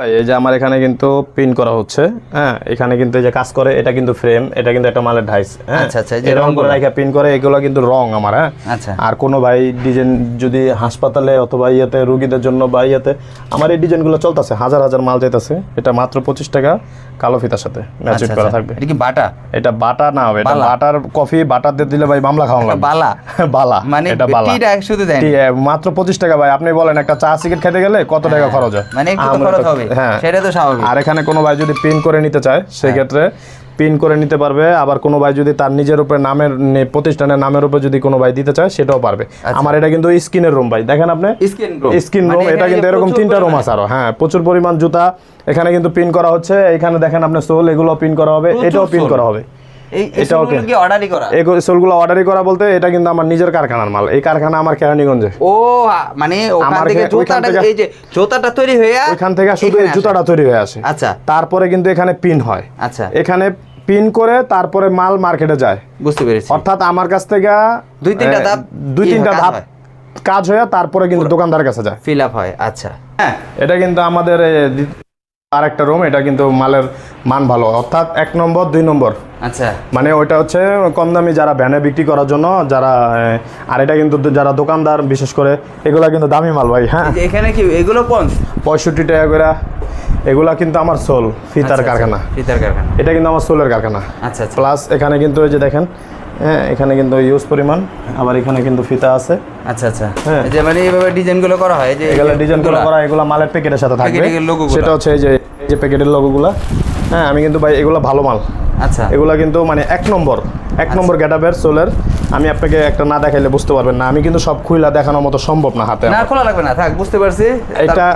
এই যে আমার এখানে কিন্তু প্রিন্ট করা হচ্ছে, হ্যাঁ এখানে কিন্তু এই যে কাজ করে, এটা কিন্তু ফ্রেম, এটা কিন্তু একটা মালের ডাইস, হ্যাঁ আচ্ছা আচ্ছা, এই রং করে রাখা প্রিন্ট করে, এগুলো কিন্তু রং আমার, হ্যাঁ আচ্ছা। আর কোনো ভাই ডিজাইন যদি হাসপাতালে অথবা ইয়েতে রোগীদের জন্য বা ইয়েতে আমার এই ডিজাইনগুলো চলতেছে, হাজার হাজার মাল যাইতেছে। এটা মাত্র 25 টাকা কালো ফিতার সাথে ম্যাচিং করা থাকবে। এটা কি বাটা? এটা বাটা না, এটা বাটার কফি, বাটার দিয়ে দিলে ভাই মামলা খাওয়ানো লাগবে। বালা বালা মানে এটা বালা টিটা শুধু দেন মাত্র 25 টাকা ভাই। আপনি বলেন একটা চা সিগারেট খেতে গেলে কত টাকা খরচ হয়? মানে একটু তো খরচ হবে, হ্যাঁ সেটা তো স্বাভাবিক। আর এখানে কোনো ভাই যদি প্রিন্ট করে নিতে চায় সেক্ষেত্রে প্রিন্ট করে নিতে পারবে। আবার কোনো ভাই যদি তার নিজের উপরে নামের প্রতিষ্ঠানের নামের উপরে যদি কোনো ভাই দিতে চায় সেটাও পারবে। আমার এটা কিন্তু স্কিনের রুম ভাই, দেখেন আপনি স্কিন রুম, এটা কিন্তু এরকম 3টা রুম আছে আরো, হ্যাঁ প্রচুর পরিমাণ জুতা এখানে কিন্তু প্রিন্ট করা হচ্ছে। এখানে দেখেন আপনি সোল, এগুলো প্রিন্ট করা হবে, এটাও প্রিন্ট করা হবে। এটাও কি অর্ডারই করা? এই সোলগুলো অর্ডারই করা বলতে এটা কিন্তু আমার নিজের কারখানার মাল। এই কারখানা আমার কেরানীগঞ্জে। ও মানে ওখান থেকে জুতাটা, এই যে জুতাটা তৈরি হয়ে ওখান থেকে শুধু এই জুতাটা তৈরি হয়ে আসে। আচ্ছা, তারপরে কিন্তু এখানে পিন হয়। আচ্ছা, এখানে পিন করে তারপরে মাল মার্কেটে যায়। বুঝতে পেরেছি। অর্থাৎ আমার কাছ থেকে 2-3টা ধাপ কাজ হয়ে তারপরে কিন্তু দোকানদারের কাছে যায়, ফিল আপ হয়। আচ্ছা, হ্যাঁ এটা কিন্তু আমাদের আরেকটা রুম, এটা কিন্তু মালের মান ভালো, অর্থাৎ 1 নম্বর 2 নম্বর। আচ্ছা, মানে ওইটা হচ্ছে কম দামি যারা ভ্যানে বিক্রি করার জন্য যারা, আর এটা কিন্তু যারা দোকানদার বিশেষ করে, এগুলা কিন্তু দামি মাল ভাই। হ্যাঁ এখানে কি এগুলো 65 টাকা করে, এগুলা কিন্তু আমার সোল ফিতার কারখানা। এটা কিন্তু আমার সোলের কারখানা। আচ্ছা, প্লাস এখানে কিন্তু এই যে দেখেন, হ্যাঁ এখানে কিন্তু ইউজ পরিমাণ, আবার এখানে কিন্তু ফিতা আছে। আচ্ছা আচ্ছা, যে মানে এইভাবে ডিজাইনগুলো করা হয়, যে এগুলা ডিজাইনগুলো করা, এগুলা মালের প্যাকেটের সাথে থাকবে। সেটা হচ্ছে এই যে প্যাকেটের লোগোগুলো, হ্যাঁ আমি কিন্তু ভাই এগুলো ভালো মাল। আচ্ছা, এগুলা কিন্তু মানে 1 নম্বর গেটআপের সোলের। আমি আপনাকে একটা না দেখাইলে বুঝতে পারবেন না, আমি কিন্তু সব খুইলা দেখানোর মতো সম্ভব না হাতে, না খোলা লাগবে না, থাক বুঝতে পারছি। এটা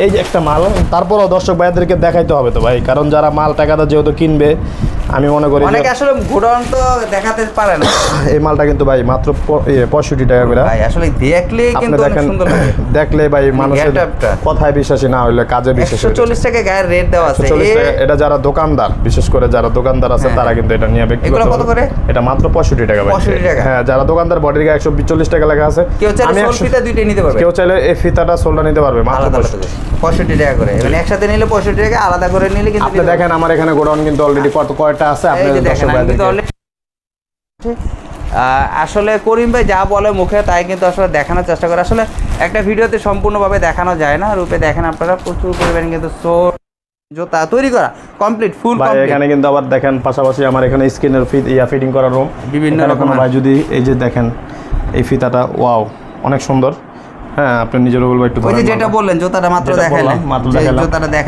এই যে একটা মাল, তারপরও দর্শক ভাইদেরকে দেখাইতে হবে তো ভাই, কারণ যারা মাল টাকাটা যেহেতু কিনবে, আমি মনে করি অনেকে আসলে গোডাউন তো দেখাতে পারে না। এই মালটা কিন্তু ভাই মাত্র 65 টাকা করে ভাই, আসলে দেখলে কিন্তু অনেক সুন্দর লাগে। দেখলে ভাই মানুষের কথায় বিশ্বাসী না হইলে কাজে বিশ্বাসী। 140 টাকা গায়ের রেট দেওয়া আছে। 140 টাকা। এটা যারা দোকানদার, বিশেষ করে যারা দোকানদার আছে তারা কিন্তু এটা নিয়ে ব্যক্তিগত। এগুলো কত করে? এটা মাত্র 65 টাকা ভাই। 65 টাকা। হ্যাঁ, যারা দোকানদার বডির গায়ে 140 টাকা লেখা আছে। কেউ চাইলে সোল ফিতা দুইটাই নিতে পারবে। কেউ চাইলে এই ফিতাটা সোলটা নিতে পারবে মাত্র 65 টাকা করে। মানে একসাথে নিলে 65 টাকা, আলাদা করে নিলে কিন্তু আপনি দেখেন আমার এখানে গোডাউন কিন্তু অলরেডি কয়টা আছে আপনি দর্শক ভাইদেরকে। আসলে করিম ভাই যা বলে মুখে তাই কিন্তু আসলে দেখানোর চেষ্টা করে। আসলে একটা ভিডিওতে সম্পূর্ণভাবে দেখানো যায় না। রূপে দেখেন আপনারা প্রচুর পরিমাণে কিন্তু জুতা তৈরি করা কমপ্লিট, ফুল কমপ্লিট। এখানে কিন্তু আবার দেখেন পাশাপাশি আমার এখানে স্কিনের ফিটিং করার রুম, বিভিন্ন রকম। ভাই যদি এই যে দেখেন এই ফিতাটা, ওয়াও অনেক সুন্দর। হ্যাঁ আপনি নিজের বলবো একটু, যেটা বললেন জুতাটা মাত্র দেখাইলেন, জুতাটা